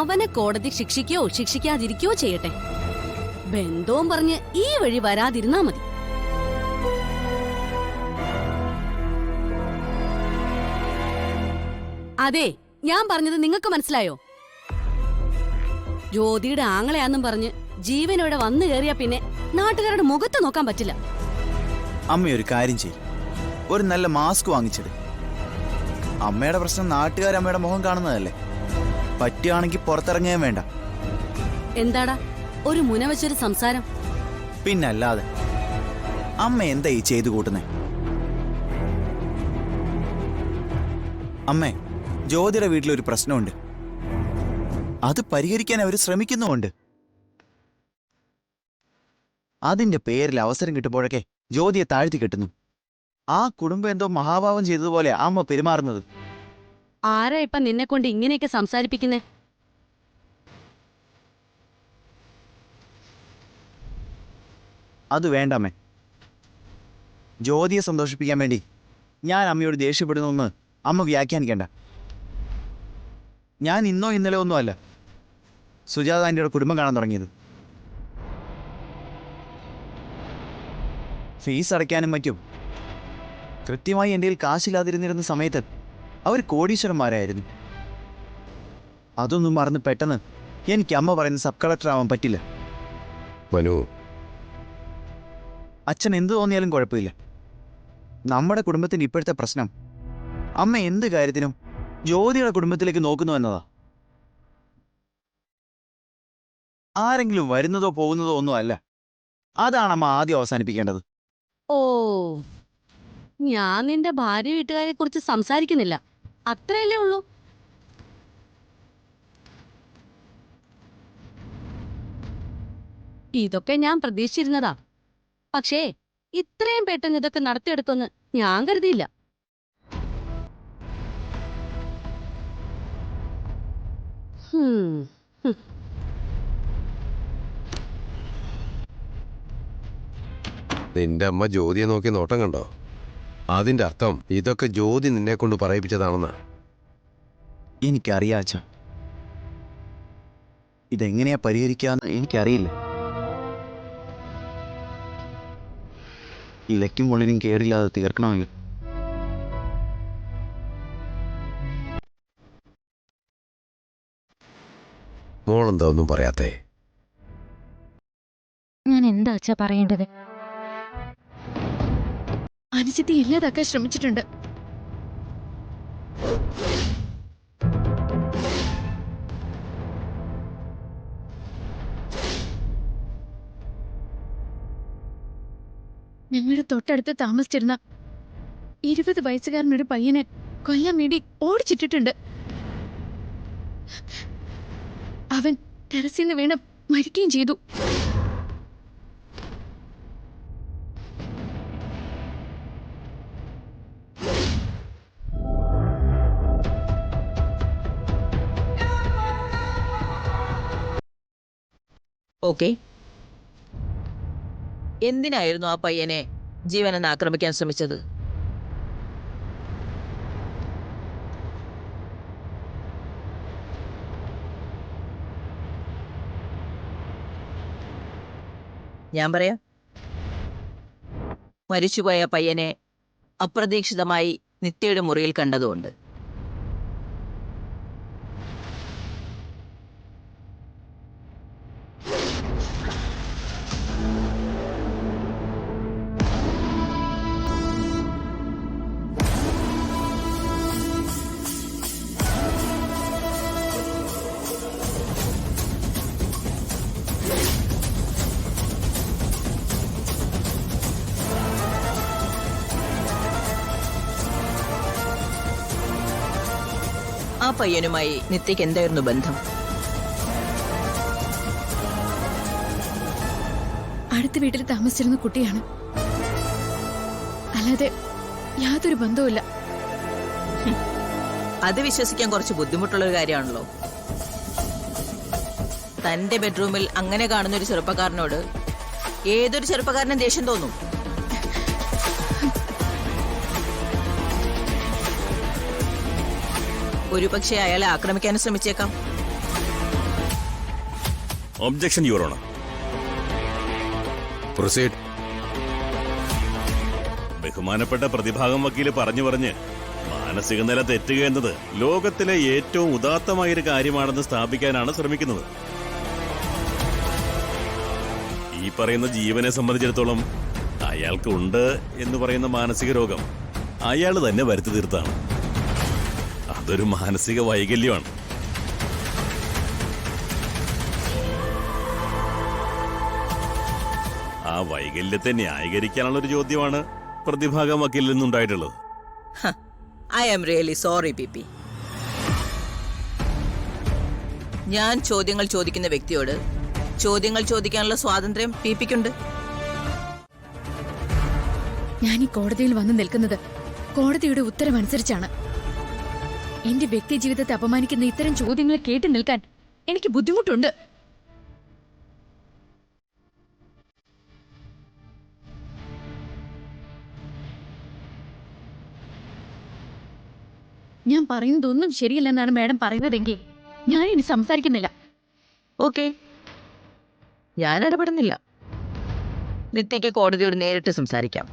അവനെ കോടതി ശിക്ഷിക്കോ ശിക്ഷിക്കാതിരിക്കോ ചെയ്യട്ടെ. ബന്ധവും പറഞ്ഞ് ഈ വഴി വരാതിരുന്നാ മതി. അതെ, ഞാൻ പറഞ്ഞത് നിങ്ങൾക്ക് മനസ്സിലായോ? ജ്യോതിയുടെ ആങ്ങളെയാന്നും പറഞ്ഞ് ജീവനോടെ വന്നു കയറിയാ പിന്നെ നാട്ടുകാരുടെ മുഖത്ത് നോക്കാൻ പറ്റില്ല. അമ്മ ഒരു കാര്യം ചെയ്യും, ഒരു നല്ല മാസ്ക് വാങ്ങിച്ചിട്. അമ്മയുടെ പ്രശ്നം നാട്ടുകാർ അമ്മയുടെ മുഖം കാണുന്നതല്ലേ. പറ്റുകയാണെങ്കിൽ പുറത്തിറങ്ങുകയും വേണ്ട. എന്താടാ ഒരു മുനവച്ചൊരു സംസാരം? പിന്നല്ലാതെ അമ്മ എന്താ ഈ ചെയ്തു കൂട്ടുന്നേ? അമ്മേ, ജ്യോതിയുടെ വീട്ടിലൊരു പ്രശ്നമുണ്ട്. അത് പരിഹരിക്കാൻ അവർ ശ്രമിക്കുന്നുമുണ്ട്. അതിന്റെ പേരിൽ അവസരം കിട്ടുമ്പോഴൊക്കെ ജ്യോതിയെ താഴ്ത്തി കെട്ടുന്നു. ആ കുടുംബം എന്തോ മഹാഭാവം ചെയ്തതുപോലെ അമ്മ പെരുമാറുന്നത്. ആരാ ഇപ്പൊ നിന്നെ കൊണ്ട് ഇങ്ങനെയൊക്കെ സംസാരിപ്പിക്കുന്നേ? അത് വേണ്ടമ്മേ. ജ്യോതിയെ സന്തോഷിപ്പിക്കാൻ വേണ്ടി ഞാൻ അമ്മയോട് ദേഷ്യപ്പെടുന്നു അമ്മ വ്യാഖ്യാനിക്കേണ്ട. ഞാൻ ഇന്നോ ഇന്നലെ ഒന്നുമല്ല സുജാത ആന്റിയുടെ കുടുംബം കാണാൻ തുടങ്ങിയത്. ഫീസ് അടയ്ക്കാനും മറ്റും കൃത്യമായി എൻ്റെ കയ്യിൽ കാശില്ലാതിരുന്നിരുന്ന സമയത്ത് അവർ കോടീശ്വരന്മാരായിരുന്നു. അതൊന്നും മറന്ന് പെട്ടെന്ന് എനിക്ക് അമ്മ പറയുന്ന സബ് കളക്ടർ ആവാൻ പറ്റില്ല. അച്ഛൻ എന്ത് തോന്നിയാലും കുഴപ്പമില്ല. നമ്മുടെ കുടുംബത്തിൻ്റെ ഇപ്പോഴത്തെ പ്രശ്നം അമ്മ എന്ത് കാര്യത്തിനും ജ്യോതിയുടെ കുടുംബത്തിലേക്ക് നോക്കുന്നു എന്നതാ. ആരെങ്കിലും വരുന്നതോ പോകുന്നതോ ഒന്നും അല്ല. അതാണ് അമ്മ ആദ്യം അവസാനിപ്പിക്കേണ്ടത്. ഓ, ഞാൻ നിന്റെ ഭാര്യ വീട്ടുകാരെ കുറിച്ച് സംസാരിക്കുന്നില്ല, അത്രയല്ലേ ഉള്ളൂ. ഇതൊക്കെ ഞാൻ പ്രതീക്ഷിച്ചിരുന്നതാ. പക്ഷേ ഇത്രയും പെട്ടെന്ന് ഇതൊക്കെ നടത്തിയെടുത്തെന്ന് ഞാൻ കരുതിയില്ല. നിന്റെ അമ്മ ജ്യോതിയെ നോക്കി നോട്ടം കണ്ടോ? അതിന്റെ അർത്ഥം ഇതൊക്കെ ജ്യോതി നിന്നെ കൊണ്ട് പറയിപ്പിച്ചതാണെന്നാ. എനിക്കറിയാം അച്ഛാ. ഇതെങ്ങനെയാ പരിഹരിക്കാന്ന് എനിക്കറിയില്ല. ഇലയ്ക്കും മുള്ളിനും കേറില്ലാതെ തീർക്കണമെങ്കിൽ മോളെന്താ ഒന്നും പറയാത്തേ? ഞാൻ എന്താ അച്ഛാ പറയേണ്ടത്? അനുജത്തി ഇല്ലാതാക്കാൻ ശ്രമിച്ചിട്ടുണ്ട്. ഞങ്ങളുടെ തൊട്ടടുത്ത് താമസിച്ചിരുന്ന 20 വയസ്സുകാരനൊരു പയ്യനെ കൊല്ലാൻ വേണ്ടി ഓടിച്ചിട്ടിട്ടുണ്ട്. അവൻ ടെറസിൽ നിന്ന് വീണ് മരിക്കുകയും ചെയ്തു. ഓക്കെ, എന്തിനായിരുന്നു ആ പയ്യനെ ജീവനെന്ന് ആക്രമിക്കാൻ ശ്രമിച്ചത്? ഞാൻ പറയാം. മരിച്ചുപോയ പയ്യനെ അപ്രതീക്ഷിതമായി നിത്യയുടെ മുറിയിൽ കണ്ടതുകൊണ്ട്. ആ പയ്യനുമായി നിത്യയ്ക്ക് എന്തായിരുന്നു ബന്ധം? അടുത്ത വീട്ടിൽ താമസിച്ചിരുന്ന കുട്ടിയാണ്, അല്ലാതെ യാതൊരു ബന്ധവുമില്ല. അത് വിശ്വസിക്കാൻ കുറച്ച് ബുദ്ധിമുട്ടുള്ളൊരു കാര്യമാണല്ലോ. തന്റെ ബെഡ്റൂമിൽ അങ്ങനെ കാണുന്ന ഒരു ചെറുപ്പക്കാരനോട് ഏതൊരു ചെറുപ്പക്കാരനും ദേഷ്യം തോന്നും. ഒരുപക്ഷെ അയാളെ ആക്രമിക്കാനും ശ്രമിച്ചേക്കാം. Objection your honour. പ്രൊസീഡ്. ബഹുമാനപ്പെട്ട പ്രതിഭാഗം വക്കീല് പറഞ്ഞു പറഞ്ഞ് മാനസിക നില തെറ്റുക എന്നത് ലോകത്തിലെ ഏറ്റവും ഉദാത്തമായൊരു കാര്യമാണെന്ന് സ്ഥാപിക്കാനാണ് ശ്രമിക്കുന്നത്. ഈ പറയുന്ന ജീവനെ സംബന്ധിച്ചിടത്തോളം അയാൾക്കുണ്ട് എന്ന് പറയുന്ന മാനസിക രോഗം അയാൾ തന്നെ വരുത്തി തീർത്താണ്. അതൊരു മാനസിക വൈകല്യമാണ്. ആ വൈകല്യത്തെ ന്യായീകരിക്കാനുള്ള ഒരു ചോദ്യമാണ് പ്രതിഭാഗം വക്കീലിൽ നിന്നുണ്ടായിട്ടുള്ളത്. I am really sorry P. ഞാൻ ചോദ്യങ്ങൾ ചോദിക്കുന്ന വ്യക്തിയോട് ചോദ്യങ്ങൾ ചോദിക്കാനുള്ള സ്വാതന്ത്ര്യം പിക്കുണ്ട്. ഞാൻ ഈ കോടതിയിൽ വന്ന് നിൽക്കുന്നത് കോടതിയുടെ ഉത്തരവനുസരിച്ചാണ്. എന്റെ വ്യക്തി ജീവിതത്തെ അപമാനിക്കുന്ന ഇത്തരം ചോദ്യങ്ങൾ കേട്ടു നിൽക്കാൻ എനിക്ക് ബുദ്ധിമുട്ടുണ്ട്. ഞാൻ പറയുന്നതൊന്നും ശരിയല്ലെന്നാണ് മാഡം പറയുന്നതെങ്കിൽ ഞാൻ ഇനി സംസാരിക്കുന്നില്ല. ഓക്കെ, ഞാൻ ഇടപെടുന്നില്ല. നിത്യയ്ക്ക് കോടതിയോട് നേരിട്ട് സംസാരിക്കാം.